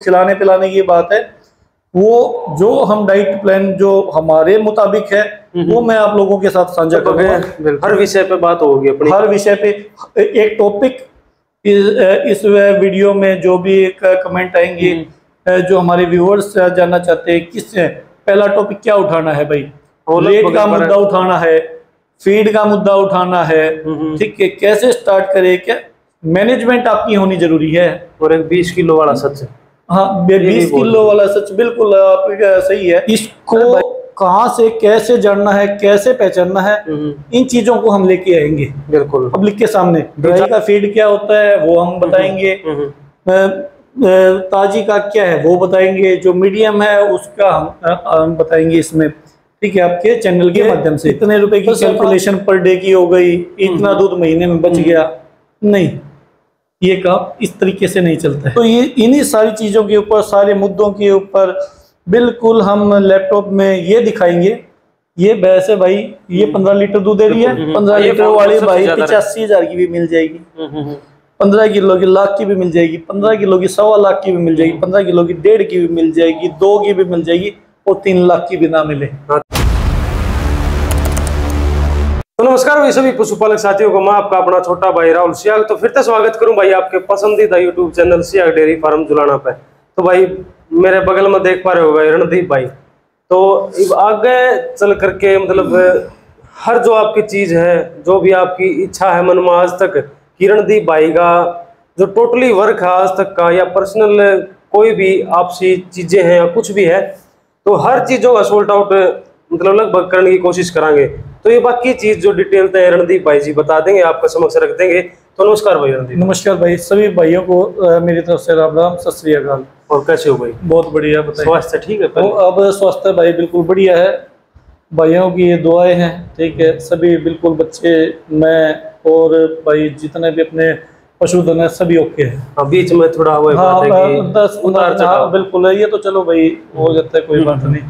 खिलाने पिलाने की बात है, वो जो हम डाइट प्लान जो हमारे मुताबिक है वो मैं आप लोगों के साथ साझा करूंगा। हर विषय पे बात होगी अपनी, हर विषय पे एक टॉपिक इस वीडियो में जो भी एक कमेंट आएंगे, जो हमारे व्यूअर्स जानना चाहते हैं किस पहला टॉपिक क्या उठाना है भाई, रेट का मुद्दा उठाना है, फीड का मुद्दा उठाना है, ठीक है, कैसे स्टार्ट करें, क्या मैनेजमेंट आपकी होनी जरूरी है, और एक 20 किलो वाला सच। हाँ, 20 किलो वाला सच बिल्कुल आप सही है। इसको कहाँ से कैसे जानना है, कैसे पहचानना है, इन चीजों को हम लेके आएंगे बिल्कुल पब्लिक के सामने। ड्राई का फीड क्या होता है वो हम बताएंगे, ताजी का क्या है वो बताएंगे, जो मीडियम है उसका हम बताएंगे इसमें, ठीक है, आपके चैनल के माध्यम से। इतने रुपए की कैलकुलेशन पर डे की हो गई, इतना दूध महीने में बच गया, नहीं, ये काम इस तरीके से नहीं चलता है। तो ये इन्हीं सारी चीजों के ऊपर, सारे मुद्दों के ऊपर बिल्कुल हम लैपटॉप में ये दिखाएंगे। ये भैंस है भाई, ये 15 लीटर दूध दे रही है, 15 लीटर वाली भाई 85,000 की भी मिल जाएगी, 15 किलो की लाख की भी मिल जाएगी, 15 किलो की 1.25 लाख की भी मिल जाएगी, 15 किलो की 1.5 की भी मिल जाएगी, 2 की भी मिल जाएगी, और 3 लाख की भी ना मिले। तो नमस्कार भाई सभी पशुपालक साथियों को, मैं आपका अपना छोटा भाई राहुल सियाग तो फिर से स्वागत करूं भाई आपके पसंदीदा YouTube channel Siyag dairy farm Julana पे। तो भाई मेरे बगल में देख पा रहे हो भाई रणदीप भाई, तो आगे चल करके मतलब हर जो आपकी चीज है, जो भी आपकी इच्छा है मन में, आज तक रणदीप भाई का जो टोटली वर्क है आज तक का, या पर्सनल कोई भी आपसी चीजें हैं या कुछ भी है, तो हर चीजों का सोल्ट आउट मतलब लगभग करने की कोशिश करांगे। तो ये बाकी चीज जो डिटेल है रणदीप भाई जी बता देंगे, आपका समक्ष रख देंगे। तो नमस्कार भाई रणदीप। नमस्कार भाई, सभी भाइयों को मेरी तरफ से राम राम, सत श्री अकाल। और कैसे हो भाई? बहुत बढ़िया, बताइए। स्वास्थ्य ठीक है? तो अब स्वास्थ्य भाई बिल्कुल बढ़िया है, भाइयों की ये दुआएं हैं, ठीक है, सभी बिल्कुल, बच्चे, मैं और भाई जितने भी अपने पशुधन है सभी ओके है। बीच में थोड़ा हुआ हाँ, 10-15 बिल्कुल है, ये तो चलो भाई हो जाता है, कोई बात नहीं।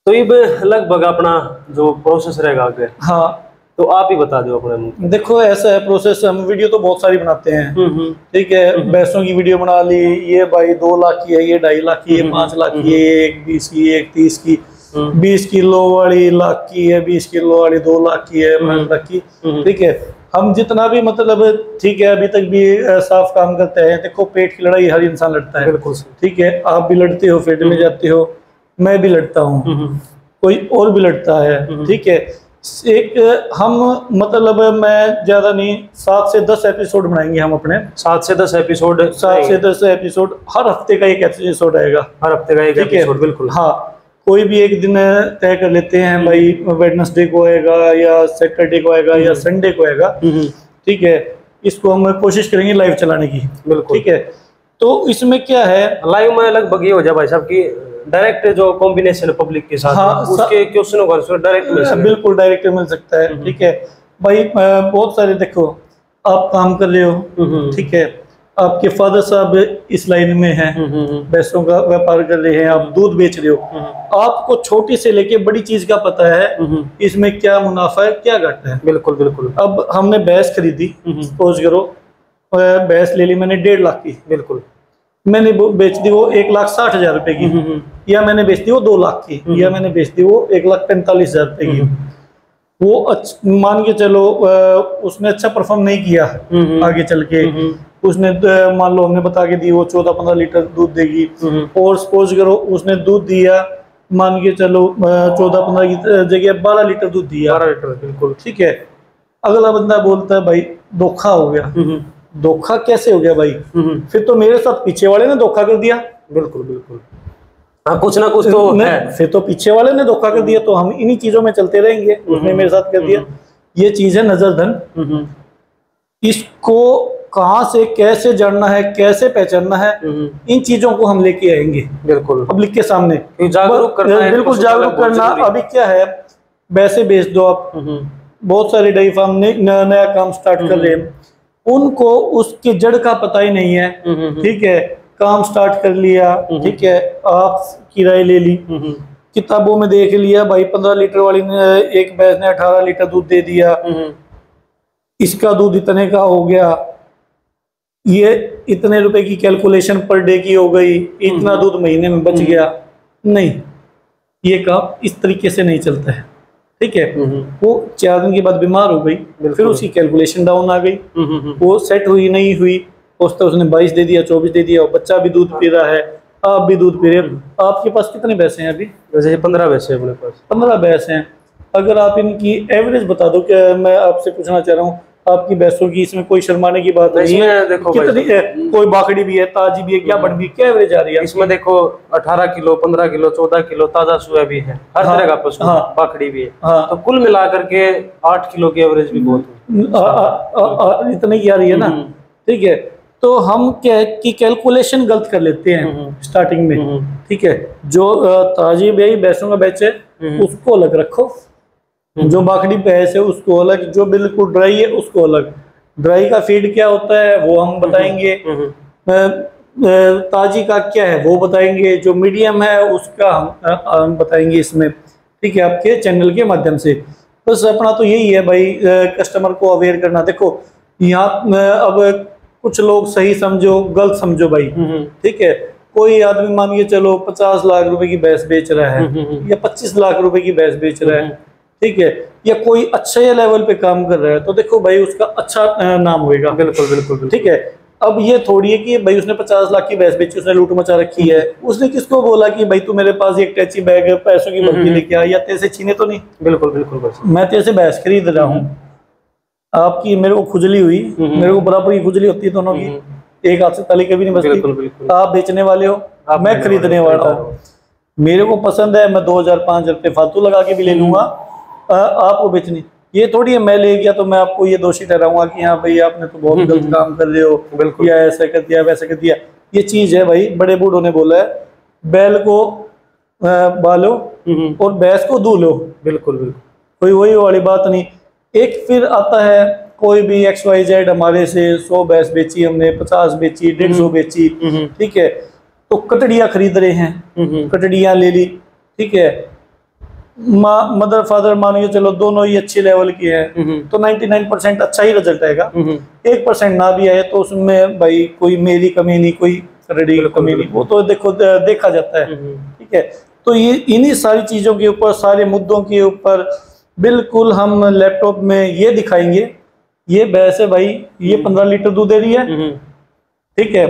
तो ये लगभग अपना जो प्रोसेस रहेगा आगे, हाँ, तो आप ही बता दो अपने मुंह। देखो ऐसा है प्रोसेस, हम वीडियो तो बहुत सारी बनाते हैं, ठीक है, भैंसों की वीडियो बना ली, ये भाई 2 लाख की है, ये 2.5 लाख की है, 5 लाख की है, एक 20 की, एक 30 की, 20 किलो वाली लाख की है, 20 किलो वाली 2 लाख की है, 5 लाख की, ठीक है। हम जितना भी मतलब, ठीक है, अभी तक भी साफ काम करते हैं। देखो पेट की लड़ाई हर इंसान लड़ता है, ठीक है, आप भी लड़ते हो, फील्ड में जाते हो, मैं भी लड़ता हूँ, कोई और भी लड़ता है, ठीक है। एक हम मतलब मैं ज्यादा नहीं, 7 से 10 एपिसोड बनाएंगे हम अपने, 7 से 10 एपिसोड, 7 से 10 एपिसोड, हर हफ्ते का एक एपिसोड आएगा, हर हफ्ते का एक एपिसोड, बिल्कुल। हाँ, कोई भी एक दिन तय कर लेते हैं भाई, वेडनेसडे को आएगा या सैटरडे को आएगा या संडे को आएगा, ठीक है। इसको हम कोशिश करेंगे लाइव चलाने की, बिल्कुल, ठीक है। तो इसमें क्या है, लाइव में लगभग ये हो जाए भाई साहब की डायरेक्ट जो कॉम्बिनेशन पब्लिक के साथ, हाँ, उसके क्वेश्चनों का आंसर डायरेक्ट बिल्कुल डायरेक्ट मिल सकता है, ठीक है भाई। बहुत सारे, देखो आप काम कर रहे हो, ठीक है, आपके फादर साहब इस लाइन में हैं, भैंसों का व्यापार कर रहे हैं, आप दूध बेच रहे हो, आपको छोटी से लेके बड़ी चीज का पता है, इसमें क्या मुनाफा है क्या घाटा है, बिल्कुल बिल्कुल। अब हमने भैंस खरीदी, सपोज करो भैंस ले ली मैंने 1.5 लाख की, बिल्कुल, मैंने बेच दी वो 1,60,000 रुपए की, या मैंने बेच दी वो 2 लाख की, या मैंने बेच दी वो 1,45,000 रुपए की। वो मान के चलो उसने अच्छा परफॉर्म नहीं किया, आगे चल के उसने मान लो हमने बता के दी वो 14-15 लीटर दूध देगी, और सपोज करो उसने दूध दिया, मान के चलो 14-15 की जगह 12 लीटर दूध दिया, 12 लीटर, बिल्कुल, ठीक है। अगला बंदा बोलता है भाई धोखा हो गया, धोखा कैसे हो गया भाई, फिर तो मेरे साथ पीछे वाले ने धोखा कर दिया, बिल्कुल बिल्कुल, हाँ, कुछ ना कुछ तो है, फिर तो पीछे वाले ने धोखा कर दिया, तो हम इन्हीं चीजों में चलते रहेंगे, उसने मेरे साथ कर दिया। ये चीज है नजर धन, इसको कहाँ से कैसे जानना है, कैसे पहचानना है, इन चीजों को हम लेके आएंगे, बिल्कुल, पब्लिक के सामने जागरूक करना है, बिल्कुल जागरूक करना। अभी क्या है, वैसे बेच दो आप, बहुत सारे डेयरी फार्म ने नया काम स्टार्ट कर रहे हैं, उनको उसकी जड़ का पता ही नहीं है, ठीक है, काम स्टार्ट कर लिया, ठीक है, आप किराए ले ली, किताबों में देख लिया भाई 15 लीटर वाली ने, एक भैंस ने 18 लीटर दूध दे दिया, इसका दूध इतने का हो गया, ये इतने रुपए की कैलकुलेशन पर डे की हो गई, इतना दूध महीने में बच गया, नहीं, ये काम इस तरीके से नहीं चलता है। ठीक है, वो 4 दिन के बाद बीमार हो गई, फिर उसकी कैलकुलेशन डाउन आ गई, वो सेट हुई नहीं हुई, उसने 22 दे दिया, 24 दे दिया, बच्चा भी दूध पी रहा है, आप भी दूध पी रहे हैं। आपके पास कितने भैंसे हैं अभी? वैसे 15 भैंसे अपने पास। 15 भैंस हैं। अगर आप इनकी एवरेज बता दो, क्या मैं आपसे पूछना चाह रहा हूँ, आपकी भैंसों की इसमें कोई शर्माने की बात नहीं है। देखो कितनी है, कोई बाकड़ी भी है, ताजी भी है, क्या बड़ी भी, क्या एवरेज आ रही है इसमें? देखो 18 किलो, 15 किलो, 14 किलो ताजा सुआ भी है, हर तरह का पशु, बाकड़ी भी है। तो कुल मिलाकर के 8 किलो की एवरेज भी बहुत इतनी की आ रही है ना। ठीक है, तो हम क्या है कि कैलकुलेशन गलत कर लेते हैं स्टार्टिंग में। ठीक है, जो ताजी ब्याई भैंसों का बैच है उसको अलग रखो, जो बाकड़ी भैंस है उसको अलग, जो बिल्कुल ड्राई है उसको अलग। ड्राई का फीड क्या होता है वो हम बताएंगे, ताजी का क्या है वो बताएंगे, जो मीडियम है उसका हम बताएंगे इसमें। ठीक है, आपके चैनल के माध्यम से। बस अपना तो यही है भाई, कस्टमर को अवेयर करना। देखो यहाँ अब कुछ लोग सही समझो, गलत समझो भाई। ठीक है, कोई आदमी मान के चलो 50 लाख रुपए की भैंस बेच रहा है या 25 लाख रुपए की भैंस बेच रहा है, ठीक है, या कोई अच्छे लेवल पे काम कर रहा है, तो देखो भाई उसका अच्छा नाम होएगा। बिल्कुल बिल्कुल। ठीक है, अब ये थोड़ी है कि भाई उसने 50 लाख की भैंस बेची, उसने लूट मचा रखी है, उसने किसको बोला कि भाई तू मेरे पास एक टैची बैग पैसों की भर्ती लेके आ, या तेरे से छीने तो नहीं? बिल्कुल बिल्कुल। मैं तेरे से भैंस खरीद रहा हूँ, आपकी मेरे को खुजली हुई, मेरे को बराबर की खुजली होती है दोनों की, एक हाथ से ताली कभी नहीं बचती। आप बेचने वाले हो, मैं खरीदने वाला हूँ, मेरे को पसंद है, मैं 2000-5000 रुपये फालतू लगा के भी ले लूंगा, आपको बेचनी। ये थोड़ी है मैं ले गया तो मैं आपको ये दोषी ठहराऊंगा कि हाँ भाई आपने तो बहुत गलत काम कर रहे हो, या ऐसा कर दिया वैसा कर दिया। ये चीज है भाई, बड़े बूढ़ों ने बोला है, बैल को बालो और भैंस को दूह लो। बिल्कुल बिल्कुल, कोई वही वाली बात नहीं। एक फिर आता है कोई भी XYZ, हमारे से 100 भैंस बेची हमने, 50 बेची, 150 बेची, ठीक है, तो कटड़ियां खरीद रहे हैं, कटड़ियां ले ली। ठीक है, मदर फादर मान के चलो दोनों ही अच्छे लेवल की है, तो 99% अच्छा ही रिजल्ट आएगा। 1% ना भी आए तो उसमें भाई कोई मेरी कमी नहीं, कोई कटड़ी की कमी नहीं, वो तो देखो देखा जाता है। ठीक है, तो ये इन्हीं सारी चीजों के ऊपर, सारे मुद्दों के ऊपर बिल्कुल हम लैपटॉप में ये दिखाएंगे। ये भैंस है भाई, ये 15 लीटर दूध दे रही है। ठीक है,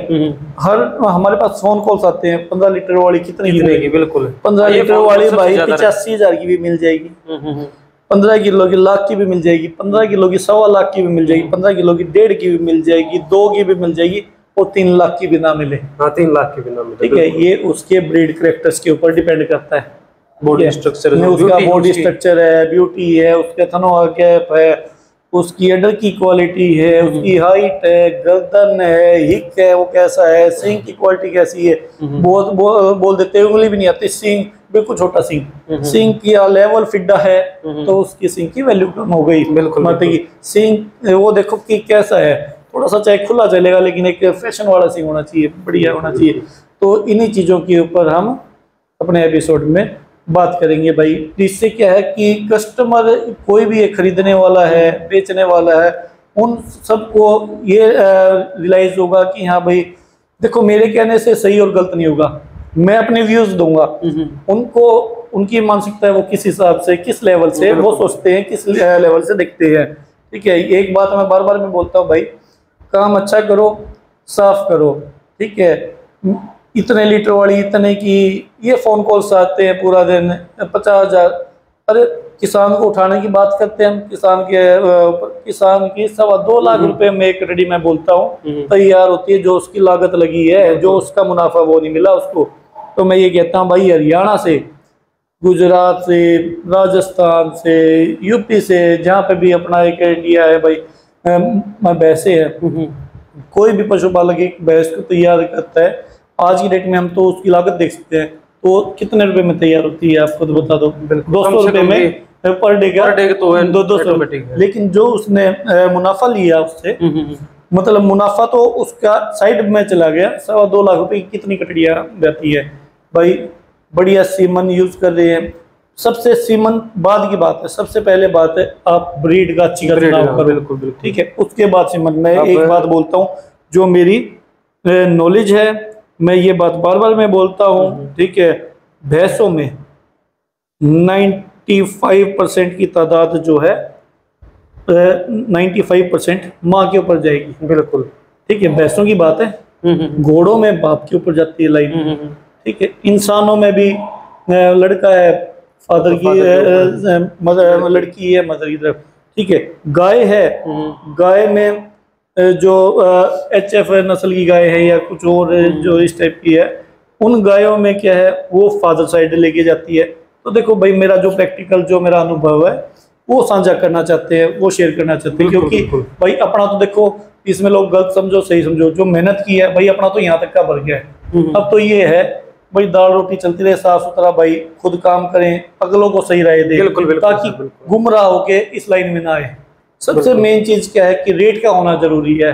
हर हमारे पास फोन कॉल्स आते हैं 15 लीटर वाली कितनी की? बिल्कुल 15 लीटर वाली भाई 85,000 की भी मिल जाएगी, 15 किलो की लाख की भी मिल जाएगी, 15 किलो की 1.25 लाख की भी मिल जाएगी, 15 किलो की 1.5 की भी मिल जाएगी, 2 की भी मिल जाएगी, और 3 लाख की भी ना मिले। हाँ, 3 लाख की भी ना मिले। ठीक है, ये उसके ब्रीड कैरेक्टर्स के ऊपर डिपेंड करता है। बॉडी स्ट्रक्चर, उसका बॉडी स्ट्रक्चर है, ब्यूटी है, उसके थनों का गैप है, उसकी अडर की क्वालिटी है, उसकी हाइट है, गर्दन है, हिक है वो कैसा है, सींग की क्वालिटी कैसी है। बहुत बोल देते हैं, उंगली भी नहीं आती, सींग बिल्कुल छोटा सींग, सींग की लेवल फिड्डा है तो उसकी सींग की वैल्यू कम हो गई। बिल्कुल की सींग वो देखो कि कैसा है, थोड़ा सा चाहे खुला चलेगा लेकिन एक फैशन वाला सींग होना चाहिए, बढ़िया होना चाहिए। तो इन्हीं चीजों के ऊपर हम अपने एपिसोड में बात करेंगे भाई। इससे क्या है कि कस्टमर कोई भी खरीदने वाला है, बेचने वाला है, उन सबको ये रियलाइज होगा कि हाँ भाई देखो मेरे कहने से सही और गलत नहीं होगा, मैं अपने व्यूज दूंगा, उनको उनकी मानसिकता है वो किस हिसाब से, किस लेवल से वो सोचते हैं, किस लेवल से देखते हैं। ठीक है, एक बात मैं बार बार मैं बोलता हूँ भाई, काम अच्छा करो, साफ करो। ठीक है, इतने लीटर वाली, इतने की, ये फोन कॉल्स आते हैं पूरा दिन 50,000। अरे किसान को उठाने की बात करते हैं हम, किसान की 2.25 लाख रुपए में एक रेडी मैं बोलता हूँ तैयार होती है, जो उसकी लागत लगी है, जो उसका मुनाफा वो नहीं मिला उसको। तो मैं ये कहता हूँ भाई, हरियाणा से, गुजरात से, राजस्थान से, यूपी से, जहाँ पे भी अपना एक इंडिया है भाई, भैंसे है, कोई भी पशुपालक एक भैंस को तैयार करता है, आज की डेट में हम तो उसकी लागत देख सकते हैं, तो कितने रुपए में तैयार होती है आप खुद बता दो। 200 रुपए में पर डे का, 200। लेकिन जो उसने मुनाफा लिया उससे, मतलब मुनाफा तो उसका साइड में चला गया, 2.25 लाख रुपए की कितनी कटड़ियां जाती है भाई। बढ़िया सीमन यूज कर रहे हैं, सबसे सीमन बाद की बात है, सबसे पहले बात है आप ब्रीड का अच्छी का चुनाव करो। बिल्कुल। ठीक है, उसके बाद सीमन। मैं एक बात बोलता हूँ, जो मेरी नॉलेज है, मैं ये बात बार बार मैं बोलता हूँ, ठीक है, भैंसों में 95% की तादाद जो है 95% माँ के ऊपर जाएगी। बिल्कुल, ठीक है, भैंसों की बात है। घोड़ों में बाप के ऊपर जाती है लाइन। ठीक है, इंसानों में भी लड़का है फादर की, मदर, लड़की है मदर की तरफ। ठीक है, गाय है, गाय में जो HF नस्ल की गाय है या कुछ और जो इस टाइप की है, उन गायों में क्या है वो फादर साइड लेके जाती है। तो देखो भाई, मेरा जो प्रैक्टिकल जो मेरा अनुभव है वो साझा करना चाहते हैं, वो शेयर करना चाहते हैं, क्योंकि भाई अपना तो देखो, इसमें लोग गलत समझो सही समझो, जो मेहनत की है भाई अपना तो यहाँ तक का भर गया है। अब तो ये है भाई, दाल रोटी चलती रहे, साफ सुथरा, भाई खुद काम करें, अगलों को सही राय दें, ताकि गुमराह होके इस लाइन में ना आए। सबसे मेन चीज क्या है कि रेट का होना जरूरी है।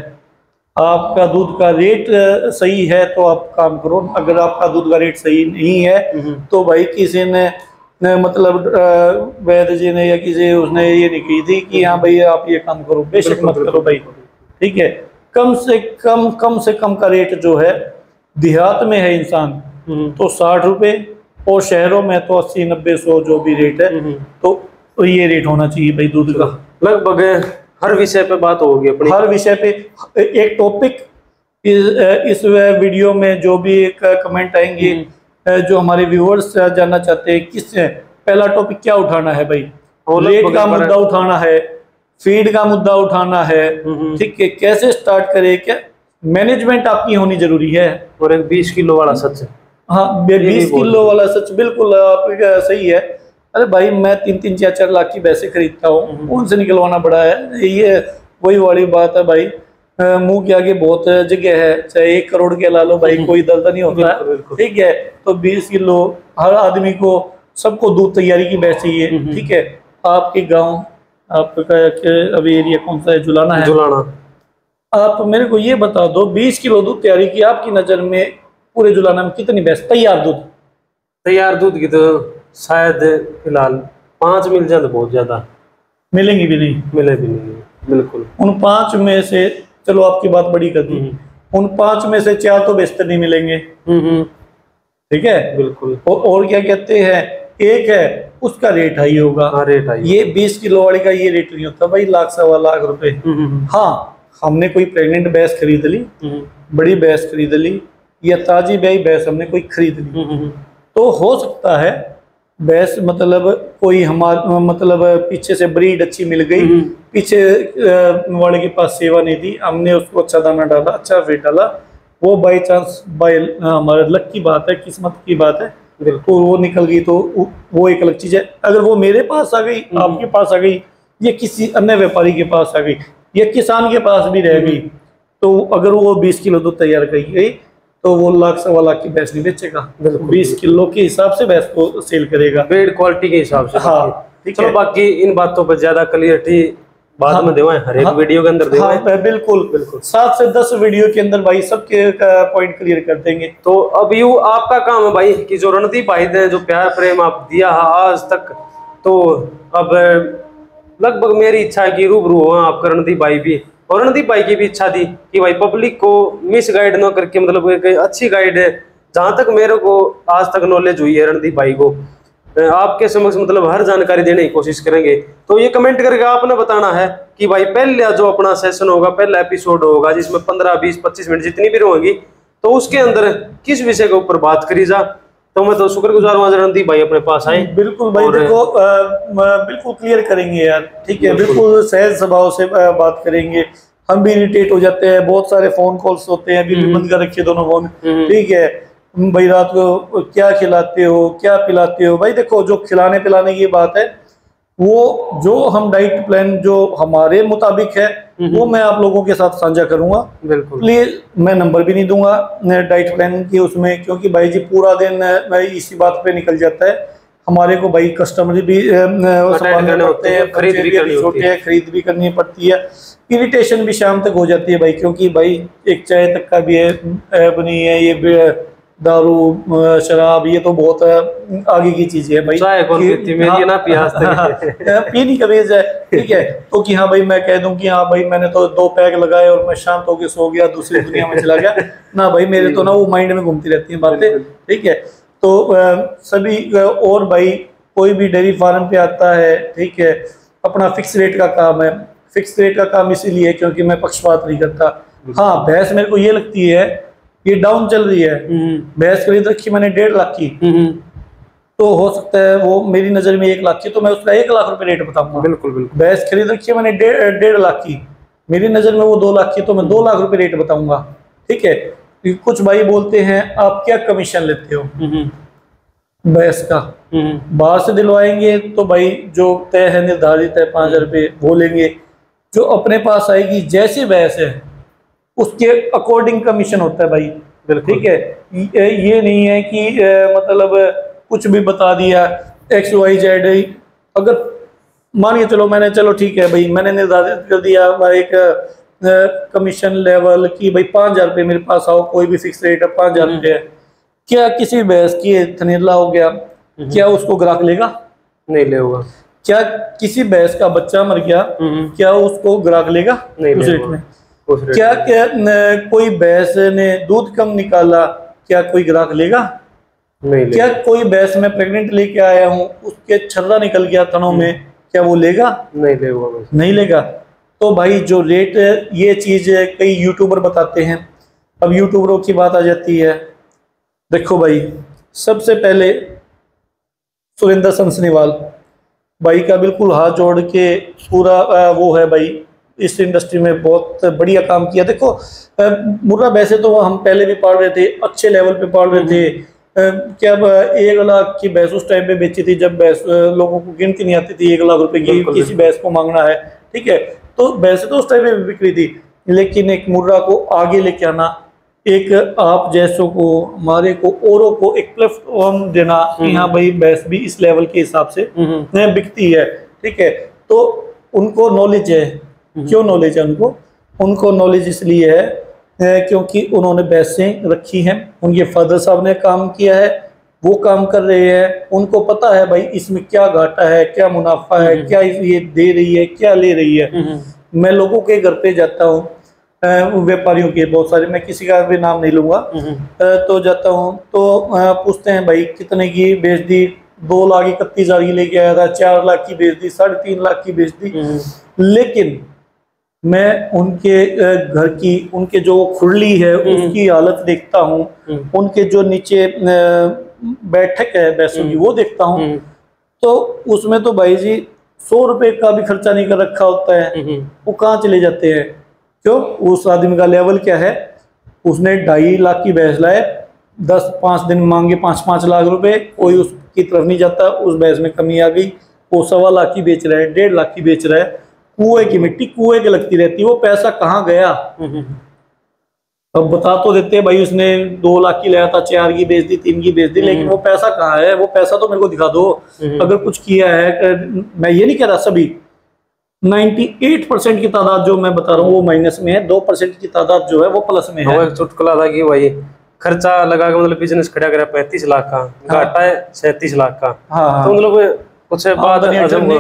आपका दूध का रेट सही है तो आप काम करो, अगर आपका दूध का रेट सही नहीं है तो भाई किसी ने मतलब वैद्य जी ने या किसी उसने ये नहीं की थी कि हाँ भाई आप ये काम करो, बेशक मत करो भाई। ठीक है, कम से कम का रेट जो है, देहात में है इंसान तो 60 रुपए, और शहरों में तो 80, 90, 100 जो भी रेट है, तो ये रेट होना चाहिए भाई दूध का। लगभग हर विषय पे बात होगी अपनी, हर विषय पे एक टॉपिक इस वीडियो में जो भी एक कमेंट आएंगे, जो हमारे व्यूअर्स जानना चाहते हैं किस पहला टॉपिक क्या उठाना है भाई, रेट का मुद्दा उठाना है, फीड का मुद्दा उठाना है। ठीक है, कैसे स्टार्ट करें, क्या मैनेजमेंट आपकी होनी जरूरी है, और एक 20 किलो वाला सच। हाँ, 20 किलो वाला सच, बिल्कुल आप सही है। अरे भाई, मैं 3-3, 4-4 लाख की भैंसे खरीदता हूँ, उनसे निकलवाना बड़ा है, ये वही वाली बात है भाई। मुंह के आगे बहुत जगह है, चाहे 1 करोड़ के ला लो भाई, कोई दर्द नहीं होता। ठीक है, तो 20 किलो हर आदमी को, सबको दूध तैयारी की भैंस चाहिए। ठीक है, आपके गाँव, आपका अभी एरिया कौन सा है? जुलाना है। जुलाना। आप मेरे को ये बता दो, 20 किलो दूध तैयारी की आपकी नजर में पूरे जुलाना में कितनी भैंस तैयार दूध की तो शायद फिलहाल 5 मिल जाए तो बहुत ज्यादा, मिलेंगी भी नहीं, मिले भी नहीं। बिल्कुल, उन 5 में से, चलो आपकी बात बड़ी कर दी, उन 5 में से 4 तो बेहतर नहीं मिलेंगे। ठीक है, बिल्कुल। और क्या कहते हैं, एक है उसका रेट हाई होगा। Rate high. ये 20 किलो वाले का ये रेट नहीं होता भाई, 1,00,000 सवा लाख रुपए। हाँ, हमने कोई प्रेग्नेंट भैंस खरीद ली, बड़ी भैंस खरीद ली, या ताजी ब्याई भैंस हमने कोई खरीद ली, तो हो सकता है भैंस मतलब कोई हमारे मतलब पीछे से ब्रीड अच्छी मिल गई, पीछे वाले के पास सेवा नहीं थी, हमने उसको अच्छा दाना डाला, अच्छा फीड डाला, वो बाई चांस बाय हमारे लक की बात है, किस्मत की बात है, तो वो निकल गई, तो वो एक अलग चीज है। अगर वो मेरे पास आ गई, आपके पास आ गई, या किसी अन्य व्यापारी के पास आ गई, या किसान के पास भी रह गई, तो अगर वो 20 किलो दूध तैयार कर गई तो वो 1,00,000 सवा लाख की भैंस नहीं बेचेगा, 20 किलो के हिसाब से भैंस को सेल करेगा, ब्रीड क्वालिटी के हिसाब से। हाँ, ठीक है। बाकी इन बातों पर ज्यादा क्लियरिटी बाद में देवाएं, हर एक वीडियो के अंदर देवाएं। बिल्कुल 7 से 10 वीडियो के अंदर भाई सबके पॉइंट क्लियर कर देंगे। तो अब यूं आपका काम है भाई कि जो रणदीप भाई ने जो प्यार प्रेम आप दिया है आज तक, तो अब लगभग मेरी इच्छा है कि रूबरू हो आपका रणदीप भाई भी, और रणदीप भाई की भी इच्छा थी कि भाई पब्लिक को मिस गाइड ना करके, मतलब एक अच्छी गाइड है, जहां तक मेरे को आज तक नॉलेज हुई है रणदीप भाई को आपके समक्ष मतलब हर जानकारी देने की कोशिश करेंगे। तो ये कमेंट करके आपने बताना है कि भाई पहला जो अपना सेशन होगा, पहला एपिसोड होगा जिसमें 15, 20, 25 मिनट जितनी भी रहेंगी, तो उसके अंदर किस विषय के ऊपर बात करी जा। तो मैं तो शुक्रगुजार हूँ रणदीप भाई अपने पास आए। बिल्कुल भाई, देखो बिल्कुल क्लियर करेंगे यार, ठीक है, बिल्कुल सहज स्वभाव से बात करेंगे। हम भी इरिटेट हो जाते हैं, बहुत सारे फोन कॉल्स होते हैं, अभी बंद कर रखिए दोनों फोन। ठीक है भाई, रात को क्या खिलाते हो, क्या पिलाते हो, भाई देखो जो खिलाने पिलाने की बात है, वो जो हम डाइट प्लान जो हमारे मुताबिक है वो मैं आप लोगों के साथ साझा करूंगा। बिल्कुल, प्लीज मैं नंबर भी नहीं दूंगा डाइट प्लान की उसमें, क्योंकि भाई जी पूरा दिन भाई इसी बात पे निकल जाता है। हमारे को भाई कस्टमर भी संभालने होते हैं, खरीद भी करनी पड़ती है, इरिटेशन भी शाम तक हो जाती है भाई, क्योंकि भाई एक चाय तक का भी है, नहीं है, ये दारू शराब, ये तो बहुत आगे की चीज है भाई। चाय कौन पीती, मेरी ना पियास पीनी कमीज है, ठीक है। तो कि हाँ भाई मैं कह दूं कि हाँ भाई मैंने तो 2 पैक लगाए और मैं शांत होके सो गया, दूसरी दुनिया में चला गया ना भाई, मेरे तो ना वो माइंड में घूमती रहती हैं बातें, ठीक है। तो सभी और भाई कोई भी डेयरी फार्म पे आता है, ठीक है, अपना फिक्स रेट का काम है। फिक्स रेट का काम इसीलिए क्योंकि मैं पक्षपात नहीं करता। हाँ भैंस मेरे को ये लगती है ये डाउन चल रही है, भैंस खरीद रखी मैंने 1.5 लाख की, तो हो सकता है वो मेरी नजर में 1 लाख की, तो मैं उसका 1 लाख रुपए रेट बताऊंगा। बिल्कुल बिल्कुल। भैंस खरीद रखी है मैंने 1.5 लाख की, मेरी नजर में वो 2 लाख की, तो मैं 2 लाख रुपए रेट बताऊंगा, ठीक है। कुछ भाई बोलते हैं आप क्या कमीशन लेते हो भैंस का, बाहर से दिलवाएंगे तो भाई जो तय है निर्धारित है 5,000 रुपये वो लेंगे, जो अपने पास आएगी जैसी भैंस है उसके अकॉर्डिंग कमीशन होता है भाई, ठीक है। ये नहीं है कि मतलब कुछ भी बता दिया XYZ। अगर मान के चलो मैंने, चलो ठीक है भाई, मैंने निर्धारित कर दिया एक कमीशन लेवल की भाई 5,000 रुपये मेरे पास आओ, कोई भी फिक्स रेट है 5,000 रुपये है, क्या किसी भैंस की थनेला हो गया, क्या उसको ग्राहक लेगा? नहीं लेगा। क्या किसी भैंस का बच्चा मर गया, क्या उसको ग्राहक लेगा? नहीं उस रेट में। क्या कोई भैंस ने दूध कम निकाला, क्या कोई ग्राहक लेगा? नहीं लेगा। क्या कोई भैंस में प्रेग्नेंट लेके आया हूँ उसके छर्रा निकल गया थनों में, क्या वो लेगा? नहीं लेगा, नहीं लेगा। तो भाई जो रेट, ये चीज कई यूट्यूबर बताते हैं। अब यूट्यूबरों की बात आ जाती है, देखो भाई सबसे पहले सुरेंद्र सनसनीवाल भाई का बिल्कुल हाथ जोड़ के पूरा वो है भाई, इस इंडस्ट्री में बहुत बढ़िया काम किया। देखो मुर्रा वैसे तो हम पहले भी पाल रहे थे, अच्छे लेवल पे पाल रहे थे। क्या 1 लाख की भैंस उस टाइम पे बेची थी जब भैंस लोगों को गिनती नहीं आती थी 1 लाख रुपए की किसी भैंस को मांगना है, ठीक है। तो भैंस तो उस टाइम पे बिक्री थी, लेकिन एक मुर्रा को आगे लेके आना, एक आप जैसों को, हमारे को, औरों को एक प्लेटफॉर्म देना कि हाँ भाई भैंस भी इस लेवल के हिसाब से बिकती है, ठीक है। तो उनको नॉलेज है। क्यों नॉलेज है उनको? उनको नॉलेज इसलिए है क्योंकि उन्होंने भैंसें रखी हैं, उनके फादर साहब ने काम किया है, वो काम कर रहे हैं, उनको पता है भाई इसमें क्या घाटा है, क्या मुनाफा है, क्या ये दे रही है, क्या ले रही है। मैं लोगों के घर पे जाता हूँ, व्यापारियों के बहुत सारे, मैं किसी का भी नाम नहीं लूंगा, तो जाता हूँ तो पूछते हैं भाई कितने की बेच दी, 2,31,000 की लेके आया था, 4 लाख की बेच दी, 3.5 लाख की बेच दी। लेकिन मैं उनके घर की, उनके जो खुरली है उसकी हालत देखता हूँ, उनके जो नीचे बैठक है भैंसों की वो देखता हूँ, तो उसमें तो भाई जी 100 रुपए का भी खर्चा नहीं कर रखा होता है। वो कहाँ चले जाते हैं? क्यों? उस आदमी का लेवल क्या है? उसने 2.5 लाख की भैंस लाए, 5 दिन मांगे 5-5 लाख रुपए, कोई उसकी तरफ नहीं जाता। उस भैंस में कमी आ गई, वो 1.25 लाख की बेच रहा है, 1.5 लाख की बेच रहा है। कुएं की मिट्टी कुएं के लगती रहती है, वो पैसा कहाँ गया? अब बता तो देते हैं भाई उसने 2 लाख की लाया था, 4 की बेच दी, 3 की बेच दी, लेकिन वो पैसा कहाँ है? वो पैसा तो मेरे को दिखा दो अगर कुछ किया है। मैं ये नहीं कह रहा सभी, 98% की तादाद जो मैं बता रहा हूँ वो माइनस में है, 2% की तादाद जो है वो प्लस में है। चुटकुला था कि भाई खर्चा लगा के मतलब बिजनेस खड़ा करा 35 लाख का, घाटा है 37 लाख का। हाँ, तो मतलब कुछ बाद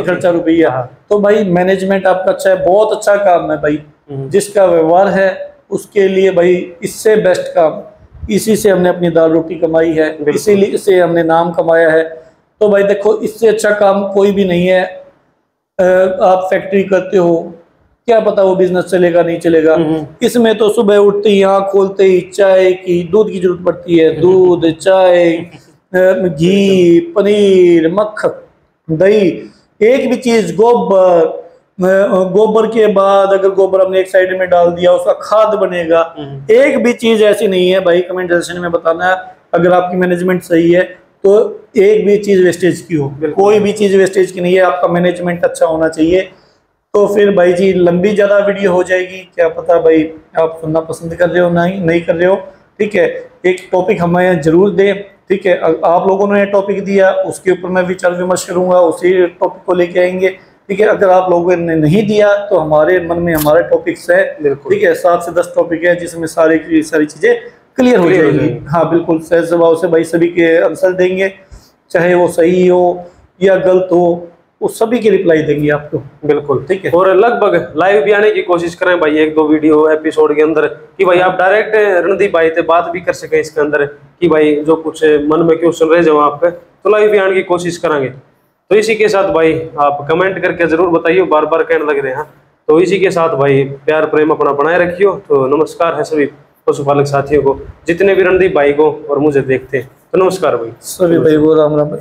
खर्चा रुपया। तो भाई मैनेजमेंट आपका अच्छा है, बहुत अच्छा काम है भाई। जिसका व्यवहार है उसके लिए भाई इससे बेस्ट काम, इसी से हमने अपनी दाल रोटी कमाई है, इसीलिए से हमने नाम कमाया है। तो भाई देखो इससे अच्छा काम कोई भी नहीं है। आप फैक्ट्री करते हो, क्या पता वो बिजनेस चलेगा नहीं चलेगा। इसमें तो सुबह उठते ही आँख खोलते ही चाय की, दूध की जरूरत पड़ती है, दूध, चाय, घी, पनीर, मक्खन, दही, एक भी चीज, गोबर के बाद अगर गोबर हमने एक साइड में डाल दिया उसका खाद बनेगा। एक भी चीज ऐसी नहीं है भाई, कमेंट सेक्शन में बताना है अगर आपकी मैनेजमेंट सही है तो एक भी चीज वेस्टेज की हो, कोई भी चीज वेस्टेज की नहीं है। आपका मैनेजमेंट अच्छा होना चाहिए। तो फिर भाई जी लंबी ज्यादा वीडियो हो जाएगी, क्या पता भाई आप सुनना पसंद कर रहे हो नहीं कर रहे हो, ठीक है। एक टॉपिक हमें जरूर दें, ठीक है। आप लोगों ने टॉपिक दिया उसके ऊपर मैं विचार विमर्श करूंगा, उसी टॉपिक को लेके आएंगे, ठीक है। अगर आप लोगों ने नहीं दिया तो हमारे मन में हमारे टॉपिक्स है, ठीक है, 7 से 10 टॉपिक है जिसमें सारी चीजें क्लियर हो जाएगी। हाँ बिल्कुल, सहज स्वभाव से भाई सभी के आंसर देंगे, चाहे वो सही हो या गलत हो, वो सभी की रिप्लाई देंगे आपको। बिल्कुल ठीक है। और लगभग लाइव भी आने की कोशिश करें भाई, 1-2 वीडियो एपिसोड के अंदर, कि भाई आप डायरेक्ट रणदीप भाई से बात भी कर सके इसके अंदर, कि भाई जो कुछ मन में क्वेश्चन रह जाओ आपके, तो लाइव भी आने की कोशिश करेंगे। तो इसी के साथ भाई आप कमेंट करके जरूर बताइए, बार बार कहने लग रहे हैं। तो इसी के साथ भाई प्यार प्रेम अपना बनाए रखियो। तो नमस्कार है सभी पशुपालक साथियों को, जितने भी रणदीप भाई को और मुझे देखते हैं। तो नमस्कार भाई सभी भाई को, राम राम भाई।